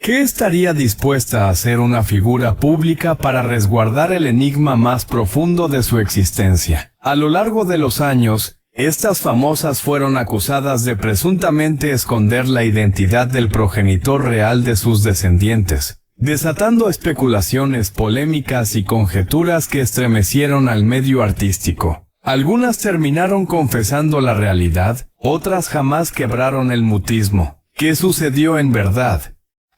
¿Qué estaría dispuesta a hacer una figura pública para resguardar el enigma más profundo de su existencia? A lo largo de los años, estas famosas fueron acusadas de presuntamente esconder la identidad del progenitor real de sus descendientes, desatando especulaciones, polémicas y conjeturas que estremecieron al medio artístico. Algunas terminaron confesando la realidad, otras jamás quebraron el mutismo. ¿Qué sucedió en verdad?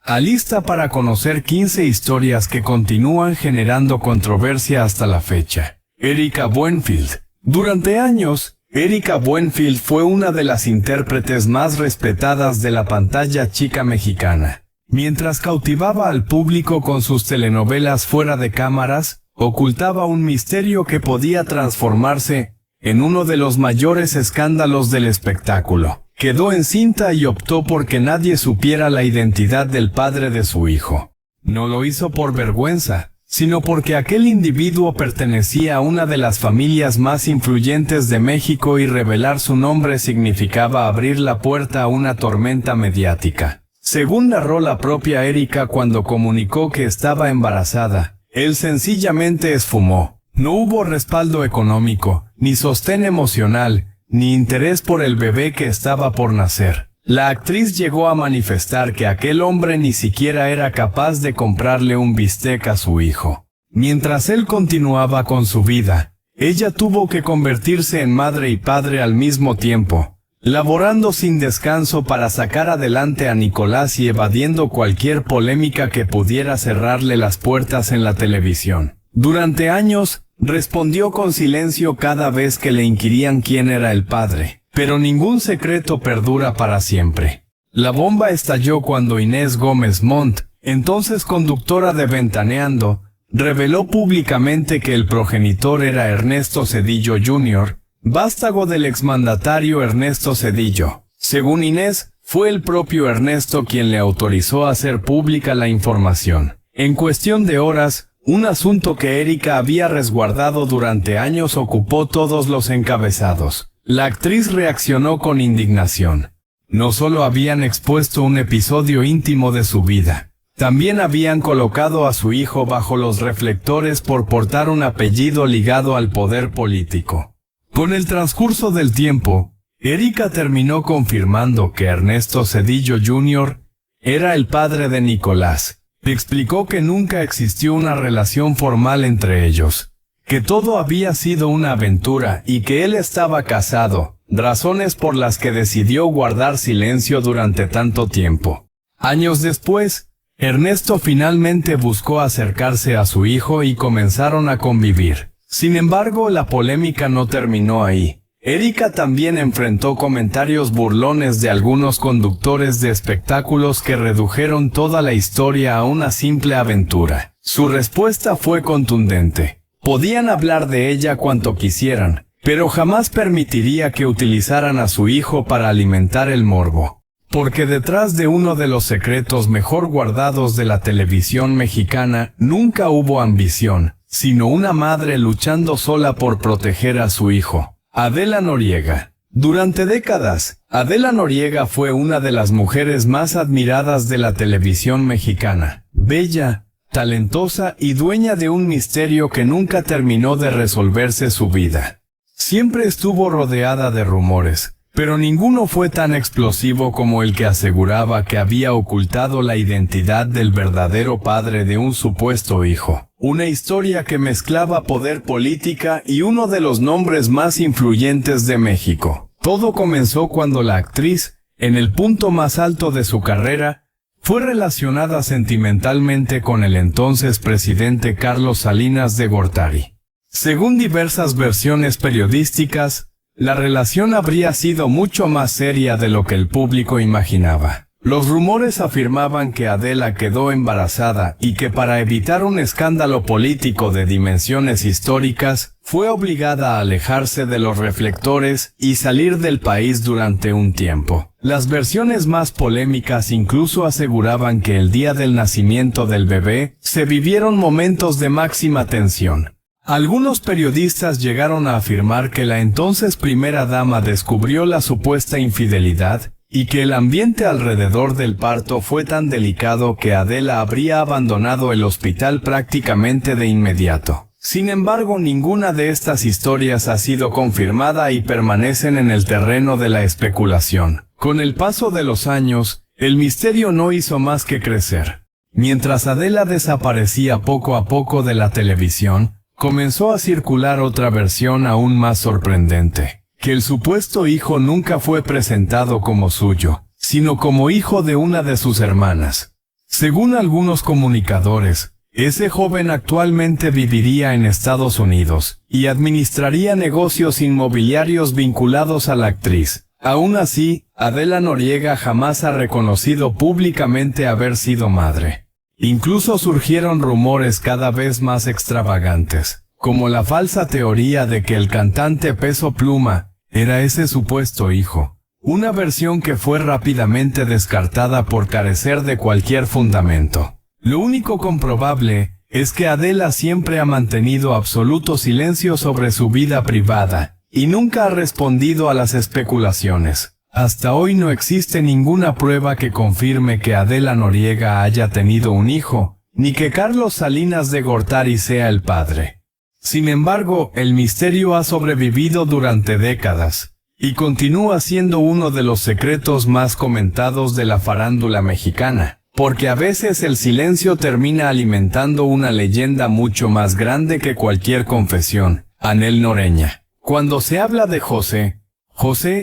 Alista para conocer 15 historias que continúan generando controversia hasta la fecha. Erika Buenfield. Durante años, Erika Buenfield fue una de las intérpretes más respetadas de la pantalla chica mexicana. Mientras cautivaba al público con sus telenovelas fuera de cámaras, ocultaba un misterio que podía transformarse en uno de los mayores escándalos del espectáculo. Quedó encinta y optó por que nadie supiera la identidad del padre de su hijo. No lo hizo por vergüenza, sino porque aquel individuo pertenecía a una de las familias más influyentes de México y revelar su nombre significaba abrir la puerta a una tormenta mediática. Según narró la propia Erika cuando comunicó que estaba embarazada, él sencillamente esfumó. No hubo respaldo económico, ni sostén emocional, ni interés por el bebé que estaba por nacer. La actriz llegó a manifestar que aquel hombre ni siquiera era capaz de comprarle un bistec a su hijo. Mientras él continuaba con su vida, ella tuvo que convertirse en madre y padre al mismo tiempo, laborando sin descanso para sacar adelante a Nicolás y evadiendo cualquier polémica que pudiera cerrarle las puertas en la televisión. Durante años, respondió con silencio cada vez que le inquirían quién era el padre, pero ningún secreto perdura para siempre. La bomba estalló cuando Inés Gómez Montt, entonces conductora de Ventaneando, reveló públicamente que el progenitor era Ernesto Zedillo Jr., vástago del exmandatario Ernesto Zedillo. Según Inés, fue el propio Ernesto quien le autorizó a hacer pública la información. En cuestión de horas, un asunto que Erika había resguardado durante años ocupó todos los encabezados. La actriz reaccionó con indignación. No solo habían expuesto un episodio íntimo de su vida, también habían colocado a su hijo bajo los reflectores por portar un apellido ligado al poder político. Con el transcurso del tiempo, Erika terminó confirmando que Ernesto Zedillo Jr. era el padre de Nicolás. Explicó que nunca existió una relación formal entre ellos, que todo había sido una aventura y que él estaba casado, razones por las que decidió guardar silencio durante tanto tiempo. Años después, Ernesto finalmente buscó acercarse a su hijo y comenzaron a convivir. Sin embargo, la polémica no terminó ahí. Erika también enfrentó comentarios burlones de algunos conductores de espectáculos que redujeron toda la historia a una simple aventura. Su respuesta fue contundente. Podían hablar de ella cuanto quisieran, pero jamás permitiría que utilizaran a su hijo para alimentar el morbo. Porque detrás de uno de los secretos mejor guardados de la televisión mexicana nunca hubo ambición, sino una madre luchando sola por proteger a su hijo. Adela Noriega. Durante décadas, Adela Noriega fue una de las mujeres más admiradas de la televisión mexicana. Bella, talentosa y dueña de un misterio que nunca terminó de resolverse su vida. Siempre estuvo rodeada de rumores, pero ninguno fue tan explosivo como el que aseguraba que había ocultado la identidad del verdadero padre de un supuesto hijo. Una historia que mezclaba poder, política y uno de los nombres más influyentes de México. Todo comenzó cuando la actriz, en el punto más alto de su carrera, fue relacionada sentimentalmente con el entonces presidente Carlos Salinas de Gortari. Según diversas versiones periodísticas, la relación habría sido mucho más seria de lo que el público imaginaba. Los rumores afirmaban que Adela quedó embarazada y que para evitar un escándalo político de dimensiones históricas, fue obligada a alejarse de los reflectores y salir del país durante un tiempo. Las versiones más polémicas incluso aseguraban que el día del nacimiento del bebé, se vivieron momentos de máxima tensión. Algunos periodistas llegaron a afirmar que la entonces primera dama descubrió la supuesta infidelidad y que el ambiente alrededor del parto fue tan delicado que Adela habría abandonado el hospital prácticamente de inmediato. Sin embargo, ninguna de estas historias ha sido confirmada y permanecen en el terreno de la especulación. Con el paso de los años, el misterio no hizo más que crecer. Mientras Adela desaparecía poco a poco de la televisión, comenzó a circular otra versión aún más sorprendente, que el supuesto hijo nunca fue presentado como suyo, sino como hijo de una de sus hermanas. Según algunos comunicadores, ese joven actualmente viviría en Estados Unidos y administraría negocios inmobiliarios vinculados a la actriz. Aún así, Adela Noriega jamás ha reconocido públicamente haber sido madre. Incluso surgieron rumores cada vez más extravagantes, como la falsa teoría de que el cantante Peso Pluma era ese supuesto hijo, una versión que fue rápidamente descartada por carecer de cualquier fundamento. Lo único comprobable es que Adela siempre ha mantenido absoluto silencio sobre su vida privada, y nunca ha respondido a las especulaciones. Hasta hoy no existe ninguna prueba que confirme que Adela Noriega haya tenido un hijo, ni que Carlos Salinas de Gortari sea el padre. Sin embargo, el misterio ha sobrevivido durante décadas, y continúa siendo uno de los secretos más comentados de la farándula mexicana, porque a veces el silencio termina alimentando una leyenda mucho más grande que cualquier confesión. Anel Noreña. Cuando se habla de José,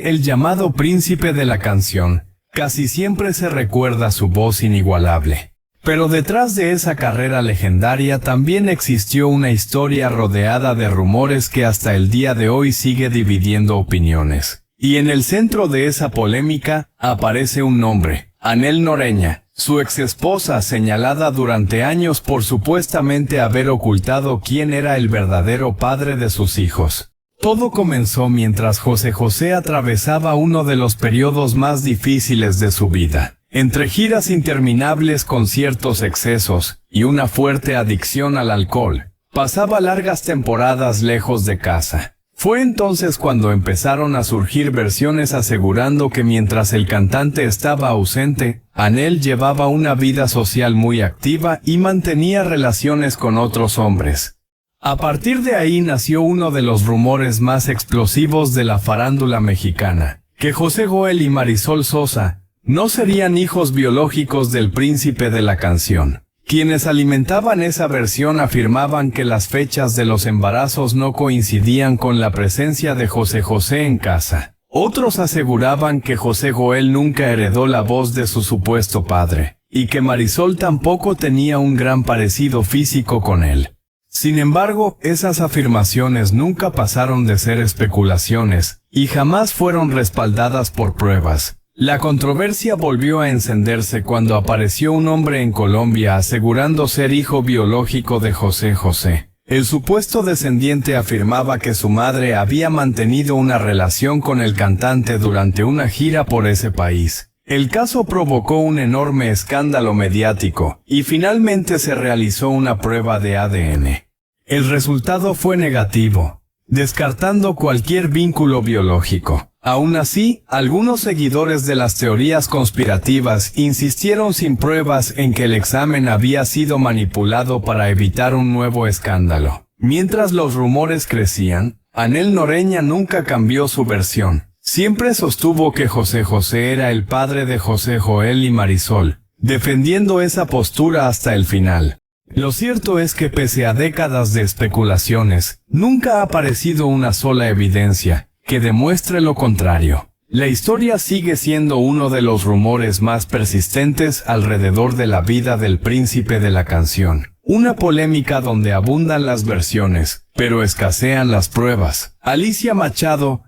el llamado príncipe de la canción, casi siempre se recuerda su voz inigualable. Pero detrás de esa carrera legendaria también existió una historia rodeada de rumores que hasta el día de hoy sigue dividiendo opiniones. Y en el centro de esa polémica aparece un nombre, Anel Noreña, su exesposa señalada durante años por supuestamente haber ocultado quién era el verdadero padre de sus hijos. Todo comenzó mientras José atravesaba uno de los periodos más difíciles de su vida. Entre giras interminables con ciertos excesos y una fuerte adicción al alcohol, pasaba largas temporadas lejos de casa. Fue entonces cuando empezaron a surgir versiones asegurando que mientras el cantante estaba ausente, Anel llevaba una vida social muy activa y mantenía relaciones con otros hombres. A partir de ahí nació uno de los rumores más explosivos de la farándula mexicana, que José Joel y Marisol Sosa no serían hijos biológicos del príncipe de la canción. Quienes alimentaban esa versión afirmaban que las fechas de los embarazos no coincidían con la presencia de José en casa. Otros aseguraban que José Joel nunca heredó la voz de su supuesto padre, y que Marisol tampoco tenía un gran parecido físico con él. Sin embargo, esas afirmaciones nunca pasaron de ser especulaciones, y jamás fueron respaldadas por pruebas. La controversia volvió a encenderse cuando apareció un hombre en Colombia asegurando ser hijo biológico de José. El supuesto descendiente afirmaba que su madre había mantenido una relación con el cantante durante una gira por ese país. El caso provocó un enorme escándalo mediático, y finalmente se realizó una prueba de ADN. El resultado fue negativo, descartando cualquier vínculo biológico. Aún así, algunos seguidores de las teorías conspirativas insistieron sin pruebas en que el examen había sido manipulado para evitar un nuevo escándalo. Mientras los rumores crecían, Anel Noreña nunca cambió su versión. Siempre sostuvo que José era el padre de José Joel y Marisol, defendiendo esa postura hasta el final. Lo cierto es que pese a décadas de especulaciones, nunca ha aparecido una sola evidencia que demuestre lo contrario. La historia sigue siendo uno de los rumores más persistentes alrededor de la vida del príncipe de la canción. Una polémica donde abundan las versiones, pero escasean las pruebas. Alicia Machado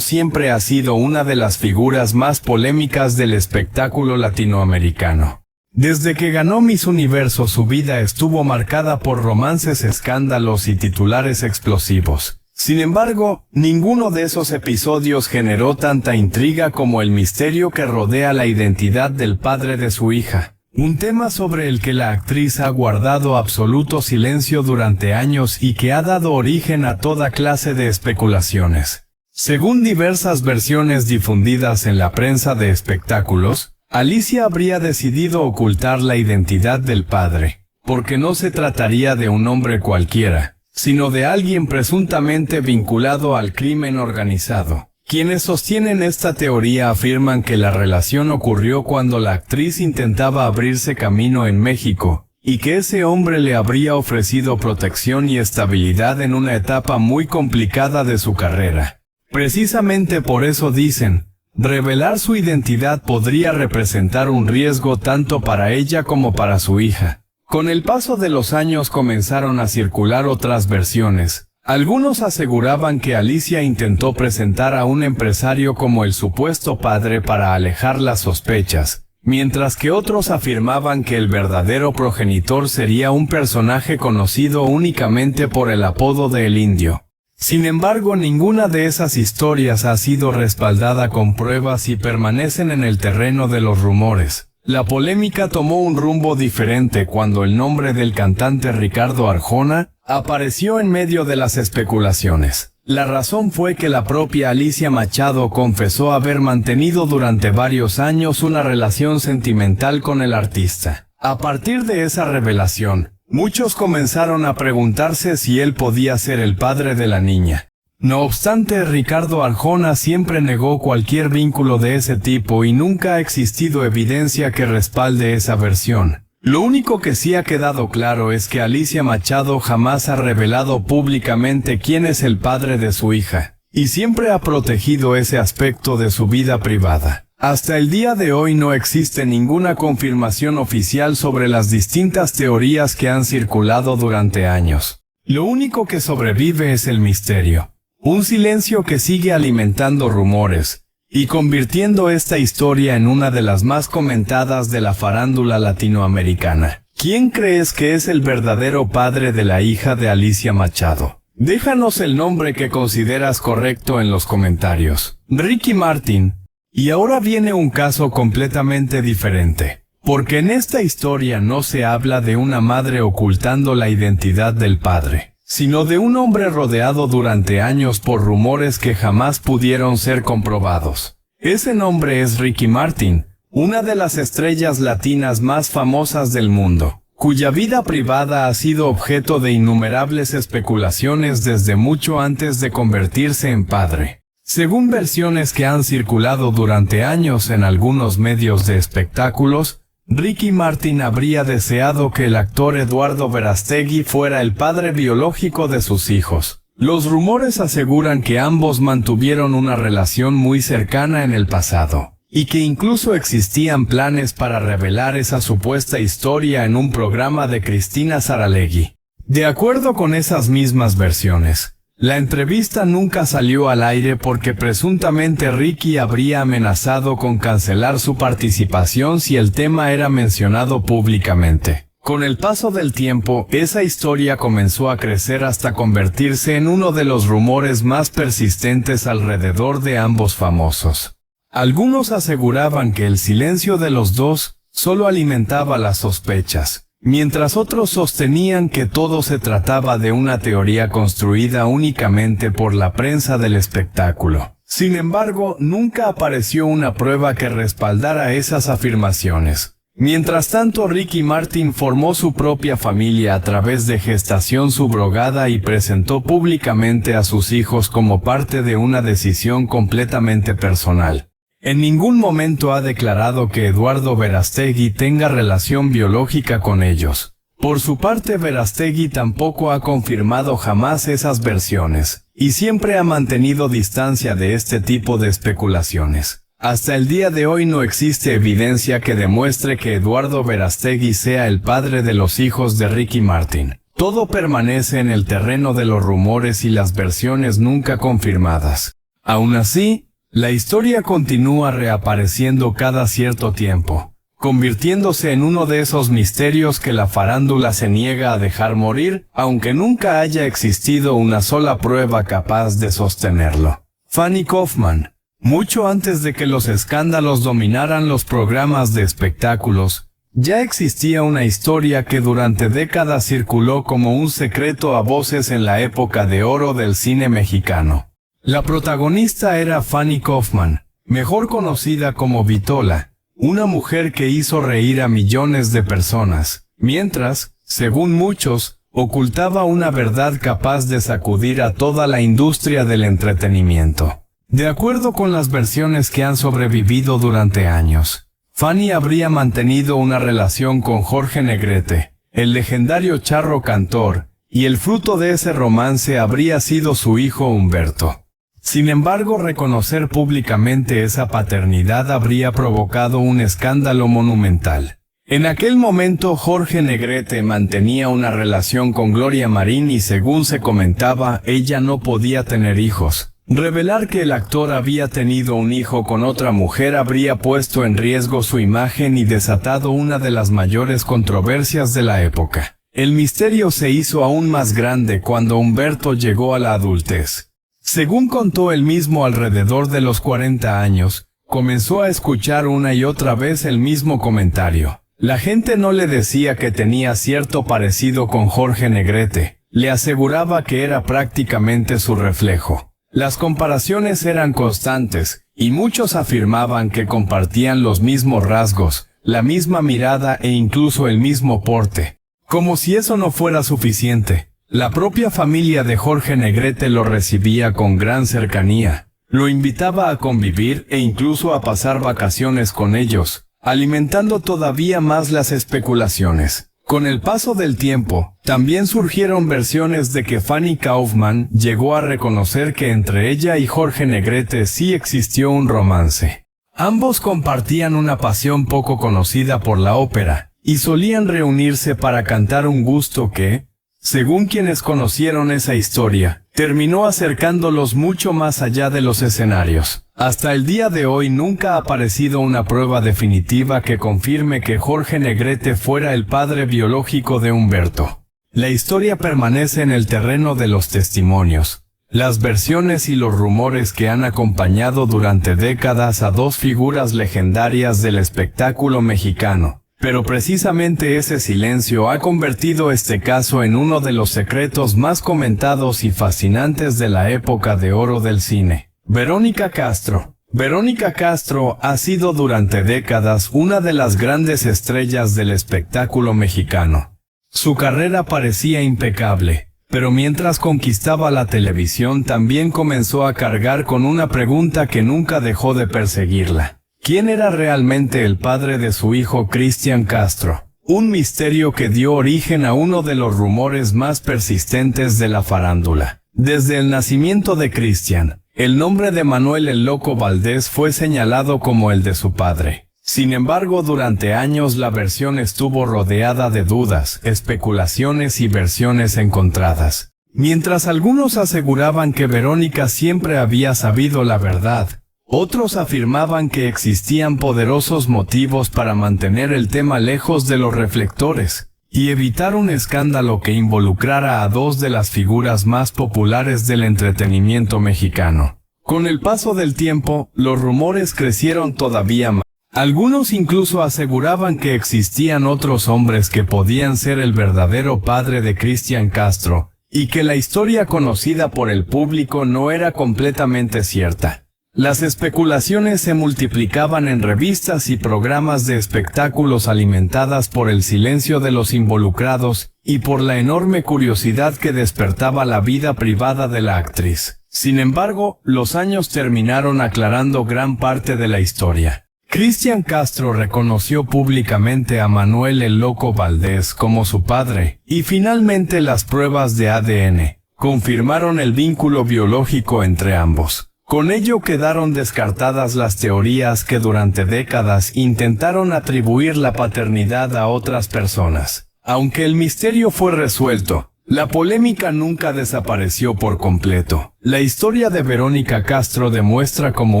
siempre ha sido una de las figuras más polémicas del espectáculo latinoamericano. Desde que ganó Miss Universo, su vida estuvo marcada por romances, escándalos y titulares explosivos. Sin embargo, ninguno de esos episodios generó tanta intriga como el misterio que rodea la identidad del padre de su hija. Un tema sobre el que la actriz ha guardado absoluto silencio durante años y que ha dado origen a toda clase de especulaciones. Según diversas versiones difundidas en la prensa de espectáculos, Alicia habría decidido ocultar la identidad del padre, porque no se trataría de un hombre cualquiera, sino de alguien presuntamente vinculado al crimen organizado. Quienes sostienen esta teoría afirman que la relación ocurrió cuando la actriz intentaba abrirse camino en México, y que ese hombre le habría ofrecido protección y estabilidad en una etapa muy complicada de su carrera. Precisamente por eso dicen, revelar su identidad podría representar un riesgo tanto para ella como para su hija. Con el paso de los años comenzaron a circular otras versiones. Algunos aseguraban que Alicia intentó presentar a un empresario como el supuesto padre para alejar las sospechas, mientras que otros afirmaban que el verdadero progenitor sería un personaje conocido únicamente por el apodo de El Indio. Sin embargo, ninguna de esas historias ha sido respaldada con pruebas y permanecen en el terreno de los rumores. La polémica tomó un rumbo diferente cuando el nombre del cantante Ricardo Arjona apareció en medio de las especulaciones. La razón fue que la propia Alicia Machado confesó haber mantenido durante varios años una relación sentimental con el artista. A partir de esa revelación, muchos comenzaron a preguntarse si él podía ser el padre de la niña. No obstante, Ricardo Arjona siempre negó cualquier vínculo de ese tipo y nunca ha existido evidencia que respalde esa versión. Lo único que sí ha quedado claro es que Alicia Machado jamás ha revelado públicamente quién es el padre de su hija, y siempre ha protegido ese aspecto de su vida privada. Hasta el día de hoy no existe ninguna confirmación oficial sobre las distintas teorías que han circulado durante años. Lo único que sobrevive es el misterio. Un silencio que sigue alimentando rumores, y convirtiendo esta historia en una de las más comentadas de la farándula latinoamericana. ¿Quién crees que es el verdadero padre de la hija de Alicia Machado? Déjanos el nombre que consideras correcto en los comentarios. Ricky Martin. Y ahora viene un caso completamente diferente, porque en esta historia no se habla de una madre ocultando la identidad del padre, sino de un hombre rodeado durante años por rumores que jamás pudieron ser comprobados. Ese nombre es Ricky Martin, una de las estrellas latinas más famosas del mundo, cuya vida privada ha sido objeto de innumerables especulaciones desde mucho antes de convertirse en padre. Según versiones que han circulado durante años en algunos medios de espectáculos, Ricky Martin habría deseado que el actor Eduardo Verástegui fuera el padre biológico de sus hijos. Los rumores aseguran que ambos mantuvieron una relación muy cercana en el pasado, y que incluso existían planes para revelar esa supuesta historia en un programa de Cristina Saralegui. De acuerdo con esas mismas versiones, la entrevista nunca salió al aire porque presuntamente Ricky habría amenazado con cancelar su participación si el tema era mencionado públicamente. Con el paso del tiempo, esa historia comenzó a crecer hasta convertirse en uno de los rumores más persistentes alrededor de ambos famosos. Algunos aseguraban que el silencio de los dos solo alimentaba las sospechas, mientras otros sostenían que todo se trataba de una teoría construida únicamente por la prensa del espectáculo. Sin embargo, nunca apareció una prueba que respaldara esas afirmaciones. Mientras tanto, Ricky Martin formó su propia familia a través de gestación subrogada y presentó públicamente a sus hijos como parte de una decisión completamente personal. En ningún momento ha declarado que Eduardo Verástegui tenga relación biológica con ellos. Por su parte, Verástegui tampoco ha confirmado jamás esas versiones, y siempre ha mantenido distancia de este tipo de especulaciones. Hasta el día de hoy no existe evidencia que demuestre que Eduardo Verástegui sea el padre de los hijos de Ricky Martin. Todo permanece en el terreno de los rumores y las versiones nunca confirmadas. Aún así, la historia continúa reapareciendo cada cierto tiempo, convirtiéndose en uno de esos misterios que la farándula se niega a dejar morir, aunque nunca haya existido una sola prueba capaz de sostenerlo. Fanny Kaufman. Mucho antes de que los escándalos dominaran los programas de espectáculos, ya existía una historia que durante décadas circuló como un secreto a voces en la época de oro del cine mexicano. La protagonista era Fanny Kaufman, mejor conocida como Vitola, una mujer que hizo reír a millones de personas, mientras, según muchos, ocultaba una verdad capaz de sacudir a toda la industria del entretenimiento. De acuerdo con las versiones que han sobrevivido durante años, Fanny habría mantenido una relación con Jorge Negrete, el legendario charro cantor, y el fruto de ese romance habría sido su hijo Humberto. Sin embargo, reconocer públicamente esa paternidad habría provocado un escándalo monumental. En aquel momento Jorge Negrete mantenía una relación con Gloria Marín y según se comentaba, ella no podía tener hijos. Revelar que el actor había tenido un hijo con otra mujer habría puesto en riesgo su imagen y desatado una de las mayores controversias de la época. El misterio se hizo aún más grande cuando Humberto llegó a la adultez. Según contó él mismo, alrededor de los 40 años, comenzó a escuchar una y otra vez el mismo comentario. La gente no le decía que tenía cierto parecido con Jorge Negrete, le aseguraba que era prácticamente su reflejo. Las comparaciones eran constantes, y muchos afirmaban que compartían los mismos rasgos, la misma mirada e incluso el mismo porte. Como si eso no fuera suficiente, la propia familia de Jorge Negrete lo recibía con gran cercanía, lo invitaba a convivir e incluso a pasar vacaciones con ellos, alimentando todavía más las especulaciones. Con el paso del tiempo, también surgieron versiones de que Fanny Kaufman llegó a reconocer que entre ella y Jorge Negrete sí existió un romance. Ambos compartían una pasión poco conocida por la ópera, y solían reunirse para cantar un gusto que, según quienes conocieron esa historia, terminó acercándolos mucho más allá de los escenarios. Hasta el día de hoy nunca ha aparecido una prueba definitiva que confirme que Jorge Negrete fuera el padre biológico de Humberto. La historia permanece en el terreno de los testimonios, las versiones y los rumores que han acompañado durante décadas a dos figuras legendarias del espectáculo mexicano. Pero precisamente ese silencio ha convertido este caso en uno de los secretos más comentados y fascinantes de la época de oro del cine. Verónica Castro. Verónica Castro ha sido durante décadas una de las grandes estrellas del espectáculo mexicano. Su carrera parecía impecable, pero mientras conquistaba la televisión también comenzó a cargar con una pregunta que nunca dejó de perseguirla. ¿Quién era realmente el padre de su hijo Cristian Castro? Un misterio que dio origen a uno de los rumores más persistentes de la farándula. Desde el nacimiento de Cristian, el nombre de Manuel el Loco Valdés fue señalado como el de su padre. Sin embargo, durante años la versión estuvo rodeada de dudas, especulaciones y versiones encontradas. Mientras algunos aseguraban que Verónica siempre había sabido la verdad, otros afirmaban que existían poderosos motivos para mantener el tema lejos de los reflectores y evitar un escándalo que involucrara a dos de las figuras más populares del entretenimiento mexicano. Con el paso del tiempo, los rumores crecieron todavía más. Algunos incluso aseguraban que existían otros hombres que podían ser el verdadero padre de Cristian Castro, y que la historia conocida por el público no era completamente cierta. Las especulaciones se multiplicaban en revistas y programas de espectáculos alimentadas por el silencio de los involucrados y por la enorme curiosidad que despertaba la vida privada de la actriz. Sin embargo, los años terminaron aclarando gran parte de la historia. Cristian Castro reconoció públicamente a Manuel el Loco Valdés como su padre, y finalmente las pruebas de ADN confirmaron el vínculo biológico entre ambos. Con ello quedaron descartadas las teorías que durante décadas intentaron atribuir la paternidad a otras personas. Aunque el misterio fue resuelto, la polémica nunca desapareció por completo. La historia de Verónica Castro demuestra cómo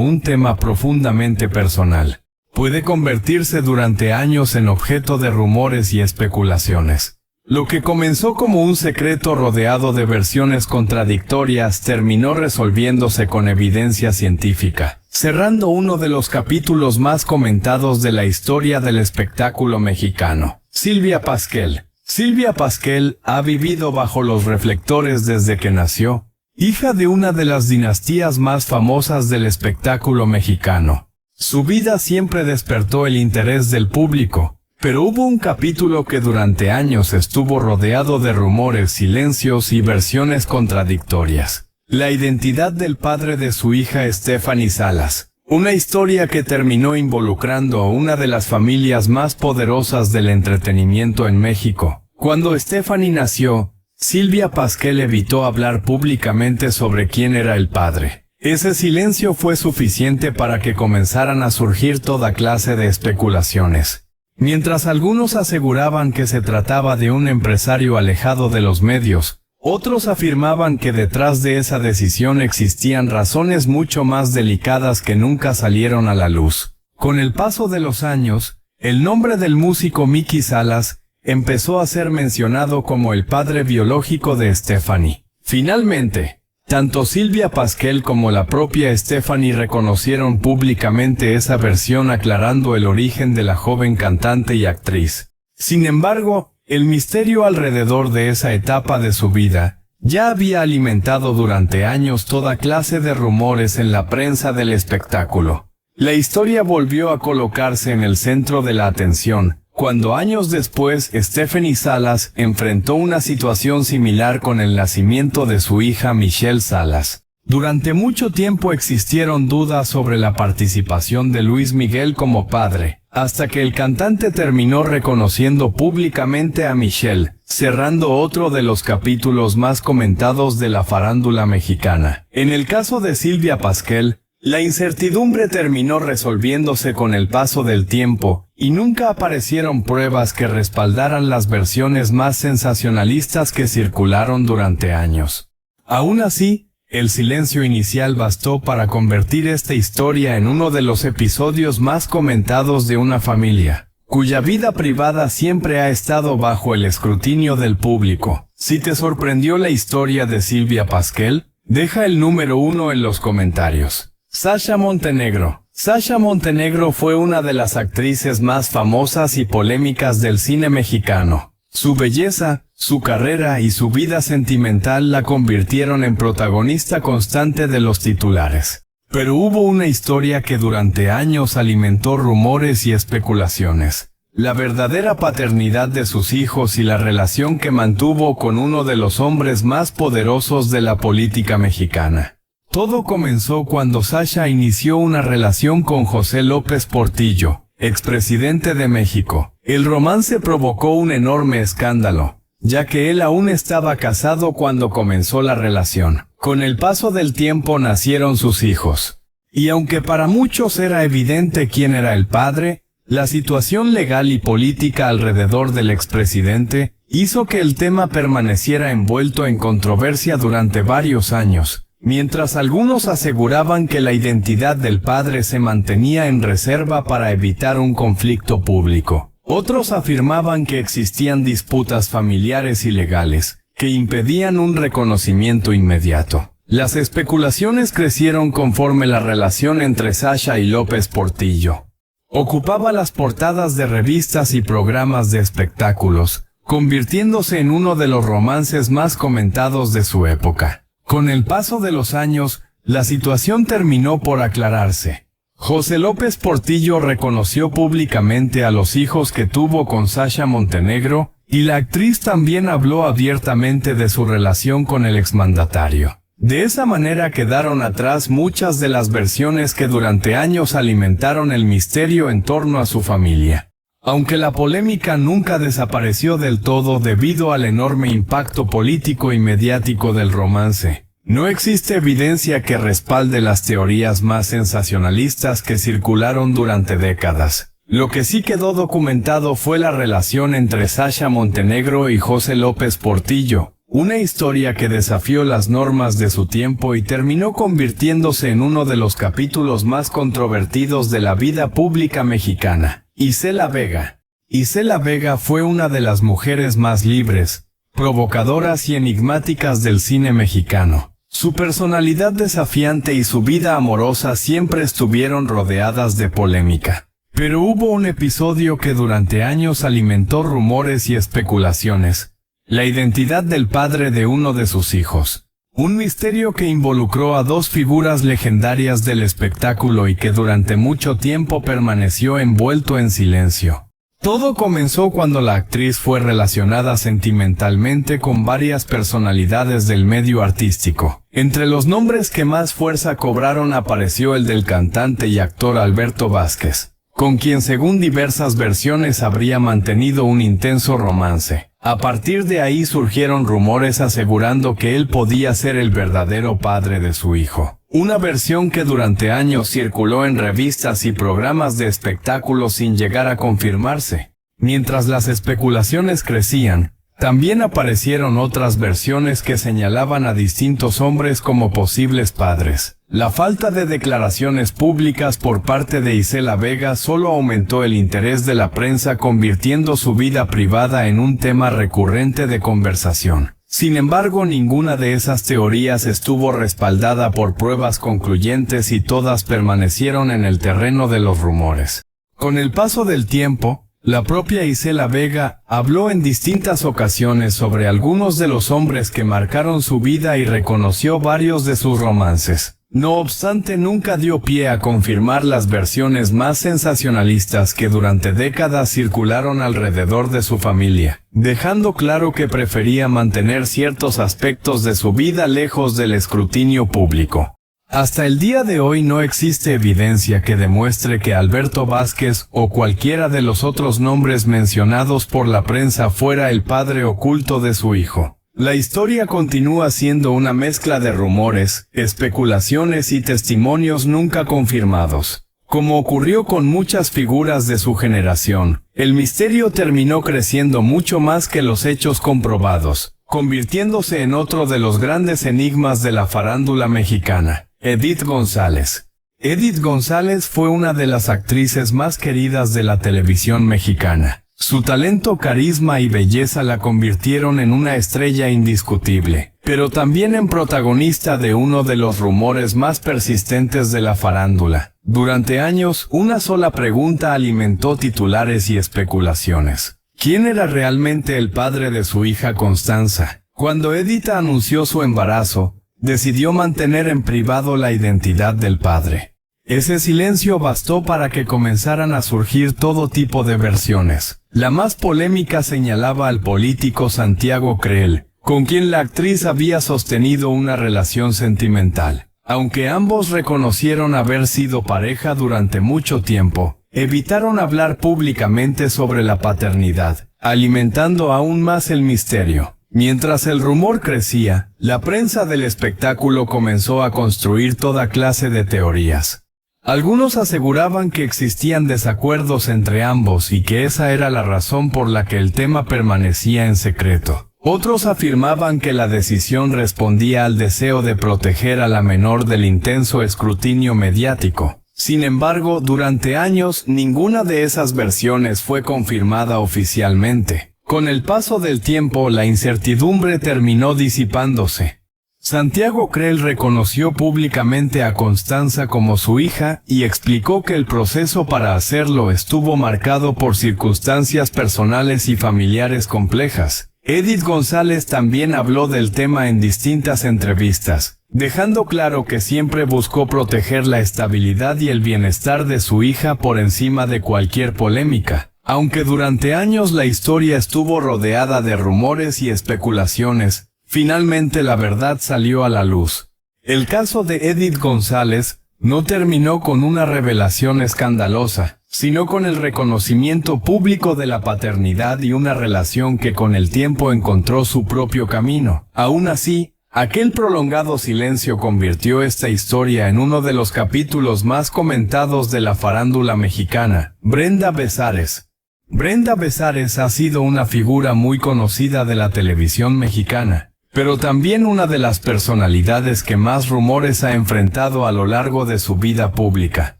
un tema profundamente personal puede convertirse durante años en objeto de rumores y especulaciones. Lo que comenzó como un secreto rodeado de versiones contradictorias terminó resolviéndose con evidencia científica, cerrando uno de los capítulos más comentados de la historia del espectáculo mexicano. Silvia Pasquel. Silvia Pasquel ha vivido bajo los reflectores desde que nació, hija de una de las dinastías más famosas del espectáculo mexicano. Su vida siempre despertó el interés del público, pero hubo un capítulo que durante años estuvo rodeado de rumores, silencios y versiones contradictorias. La identidad del padre de su hija Stephanie Salas. Una historia que terminó involucrando a una de las familias más poderosas del entretenimiento en México. Cuando Stephanie nació, Silvia Pasquel evitó hablar públicamente sobre quién era el padre. Ese silencio fue suficiente para que comenzaran a surgir toda clase de especulaciones. Mientras algunos aseguraban que se trataba de un empresario alejado de los medios, otros afirmaban que detrás de esa decisión existían razones mucho más delicadas que nunca salieron a la luz. Con el paso de los años, el nombre del músico Mickey Salas empezó a ser mencionado como el padre biológico de Stephanie. Finalmente, tanto Silvia Pasquel como la propia Stephanie reconocieron públicamente esa versión, aclarando el origen de la joven cantante y actriz. Sin embargo, el misterio alrededor de esa etapa de su vida ya había alimentado durante años toda clase de rumores en la prensa del espectáculo. La historia volvió a colocarse en el centro de la atención, cuando años después Stephanie Salas enfrentó una situación similar con el nacimiento de su hija Michelle Salas. Durante mucho tiempo existieron dudas sobre la participación de Luis Miguel como padre, hasta que el cantante terminó reconociendo públicamente a Michelle, cerrando otro de los capítulos más comentados de la farándula mexicana. En el caso de Silvia Pasquel, la incertidumbre terminó resolviéndose con el paso del tiempo, y nunca aparecieron pruebas que respaldaran las versiones más sensacionalistas que circularon durante años. Aún así, el silencio inicial bastó para convertir esta historia en uno de los episodios más comentados de una familia, cuya vida privada siempre ha estado bajo el escrutinio del público. Si te sorprendió la historia de Silvia Pasquel, deja el número 1 en los comentarios. Sasha Montenegro. Sasha Montenegro fue una de las actrices más famosas y polémicas del cine mexicano. Su belleza, su carrera y su vida sentimental la convirtieron en protagonista constante de los titulares. Pero hubo una historia que durante años alimentó rumores y especulaciones: la verdadera paternidad de sus hijos y la relación que mantuvo con uno de los hombres más poderosos de la política mexicana. Todo comenzó cuando Sasha inició una relación con José López Portillo, expresidente de México. El romance provocó un enorme escándalo, ya que él aún estaba casado cuando comenzó la relación. Con el paso del tiempo nacieron sus hijos. Y aunque para muchos era evidente quién era el padre, la situación legal y política alrededor del expresidente hizo que el tema permaneciera envuelto en controversia durante varios años. Mientras algunos aseguraban que la identidad del padre se mantenía en reserva para evitar un conflicto público, otros afirmaban que existían disputas familiares y legales que impedían un reconocimiento inmediato. Las especulaciones crecieron conforme la relación entre Sasha y López Portillo ocupaba las portadas de revistas y programas de espectáculos, convirtiéndose en uno de los romances más comentados de su época. Con el paso de los años, la situación terminó por aclararse. José López Portillo reconoció públicamente a los hijos que tuvo con Sasha Montenegro, y la actriz también habló abiertamente de su relación con el exmandatario. De esa manera quedaron atrás muchas de las versiones que durante años alimentaron el misterio en torno a su familia. Aunque la polémica nunca desapareció del todo debido al enorme impacto político y mediático del romance, no existe evidencia que respalde las teorías más sensacionalistas que circularon durante décadas. Lo que sí quedó documentado fue la relación entre Sasha Montenegro y José López Portillo, una historia que desafió las normas de su tiempo y terminó convirtiéndose en uno de los capítulos más controvertidos de la vida pública mexicana. Isela Vega. Isela Vega fue una de las mujeres más libres, provocadoras y enigmáticas del cine mexicano. Su personalidad desafiante y su vida amorosa siempre estuvieron rodeadas de polémica. Pero hubo un episodio que durante años alimentó rumores y especulaciones: la identidad del padre de uno de sus hijos. Un misterio que involucró a dos figuras legendarias del espectáculo y que durante mucho tiempo permaneció envuelto en silencio. Todo comenzó cuando la actriz fue relacionada sentimentalmente con varias personalidades del medio artístico. Entre los nombres que más fuerza cobraron apareció el del cantante y actor Alberto Vázquez, con quien según diversas versiones habría mantenido un intenso romance. A partir de ahí surgieron rumores asegurando que él podía ser el verdadero padre de su hijo. Una versión que durante años circuló en revistas y programas de espectáculos sin llegar a confirmarse. Mientras las especulaciones crecían, también aparecieron otras versiones que señalaban a distintos hombres como posibles padres. La falta de declaraciones públicas por parte de Isela Vega solo aumentó el interés de la prensa, convirtiendo su vida privada en un tema recurrente de conversación. Sin embargo, ninguna de esas teorías estuvo respaldada por pruebas concluyentes y todas permanecieron en el terreno de los rumores. Con el paso del tiempo, la propia Isela Vega habló en distintas ocasiones sobre algunos de los hombres que marcaron su vida y reconoció varios de sus romances. No obstante, nunca dio pie a confirmar las versiones más sensacionalistas que durante décadas circularon alrededor de su familia, dejando claro que prefería mantener ciertos aspectos de su vida lejos del escrutinio público. Hasta el día de hoy no existe evidencia que demuestre que Alberto Vázquez o cualquiera de los otros nombres mencionados por la prensa fuera el padre oculto de su hijo. La historia continúa siendo una mezcla de rumores, especulaciones y testimonios nunca confirmados. Como ocurrió con muchas figuras de su generación, el misterio terminó creciendo mucho más que los hechos comprobados, convirtiéndose en otro de los grandes enigmas de la farándula mexicana. Edith González. Edith González fue una de las actrices más queridas de la televisión mexicana. Su talento, carisma y belleza la convirtieron en una estrella indiscutible, pero también en protagonista de uno de los rumores más persistentes de la farándula. Durante años, una sola pregunta alimentó titulares y especulaciones. ¿Quién era realmente el padre de su hija Constanza? Cuando Edith anunció su embarazo, decidió mantener en privado la identidad del padre. Ese silencio bastó para que comenzaran a surgir todo tipo de versiones. La más polémica señalaba al político Santiago Creel, con quien la actriz había sostenido una relación sentimental. Aunque ambos reconocieron haber sido pareja durante mucho tiempo, evitaron hablar públicamente sobre la paternidad, alimentando aún más el misterio. Mientras el rumor crecía, la prensa del espectáculo comenzó a construir toda clase de teorías. Algunos aseguraban que existían desacuerdos entre ambos y que esa era la razón por la que el tema permanecía en secreto. Otros afirmaban que la decisión respondía al deseo de proteger a la menor del intenso escrutinio mediático. Sin embargo, durante años, ninguna de esas versiones fue confirmada oficialmente. Con el paso del tiempo, la incertidumbre terminó disipándose. Santiago Creel reconoció públicamente a Constanza como su hija y explicó que el proceso para hacerlo estuvo marcado por circunstancias personales y familiares complejas. Edith González también habló del tema en distintas entrevistas, dejando claro que siempre buscó proteger la estabilidad y el bienestar de su hija por encima de cualquier polémica. Aunque durante años la historia estuvo rodeada de rumores y especulaciones, finalmente la verdad salió a la luz. El caso de Edith González no terminó con una revelación escandalosa, sino con el reconocimiento público de la paternidad y una relación que con el tiempo encontró su propio camino. Aún así, aquel prolongado silencio convirtió esta historia en uno de los capítulos más comentados de la farándula mexicana. Brenda Besares. Brenda Besares ha sido una figura muy conocida de la televisión mexicana, pero también una de las personalidades que más rumores ha enfrentado a lo largo de su vida pública.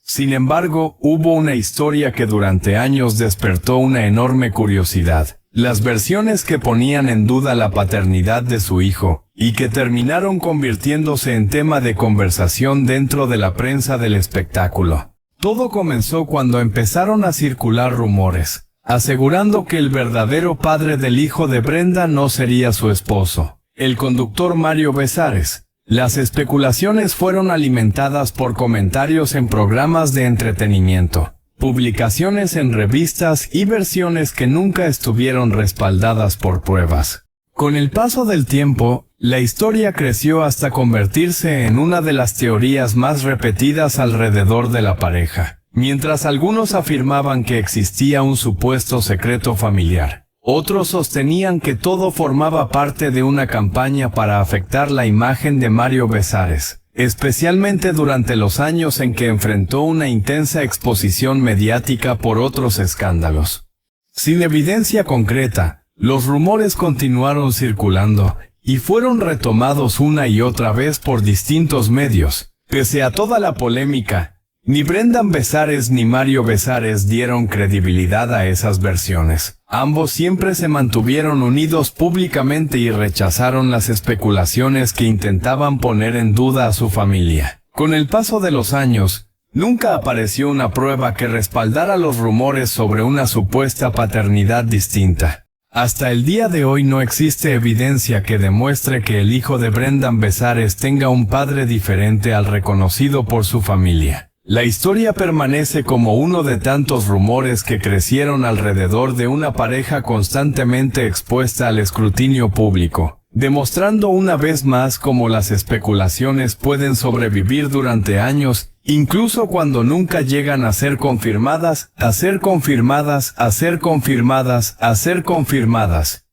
Sin embargo, hubo una historia que durante años despertó una enorme curiosidad. Las versiones que ponían en duda la paternidad de su hijo, y que terminaron convirtiéndose en tema de conversación dentro de la prensa del espectáculo. Todo comenzó cuando empezaron a circular rumores, asegurando que el verdadero padre del hijo de Brenda no sería su esposo. el conductor Mario Besares. Las especulaciones fueron alimentadas por comentarios en programas de entretenimiento, publicaciones en revistas y versiones que nunca estuvieron respaldadas por pruebas. Con el paso del tiempo, la historia creció hasta convertirse en una de las teorías más repetidas alrededor de la pareja. Mientras algunos afirmaban que existía un supuesto secreto familiar, otros sostenían que todo formaba parte de una campaña para afectar la imagen de Mario Besares, especialmente durante los años en que enfrentó una intensa exposición mediática por otros escándalos. Sin evidencia concreta, los rumores continuaron circulando y fueron retomados una y otra vez por distintos medios. Pese a toda la polémica, ni Brendan Besares ni Mario Besares dieron credibilidad a esas versiones. Ambos siempre se mantuvieron unidos públicamente y rechazaron las especulaciones que intentaban poner en duda a su familia. Con el paso de los años, nunca apareció una prueba que respaldara los rumores sobre una supuesta paternidad distinta. Hasta el día de hoy no existe evidencia que demuestre que el hijo de Brendan Besares tenga un padre diferente al reconocido por su familia. La historia permanece como uno de tantos rumores que crecieron alrededor de una pareja constantemente expuesta al escrutinio público, demostrando una vez más cómo las especulaciones pueden sobrevivir durante años, incluso cuando nunca llegan a ser confirmadas, a ser confirmadas, a ser confirmadas, a ser confirmadas.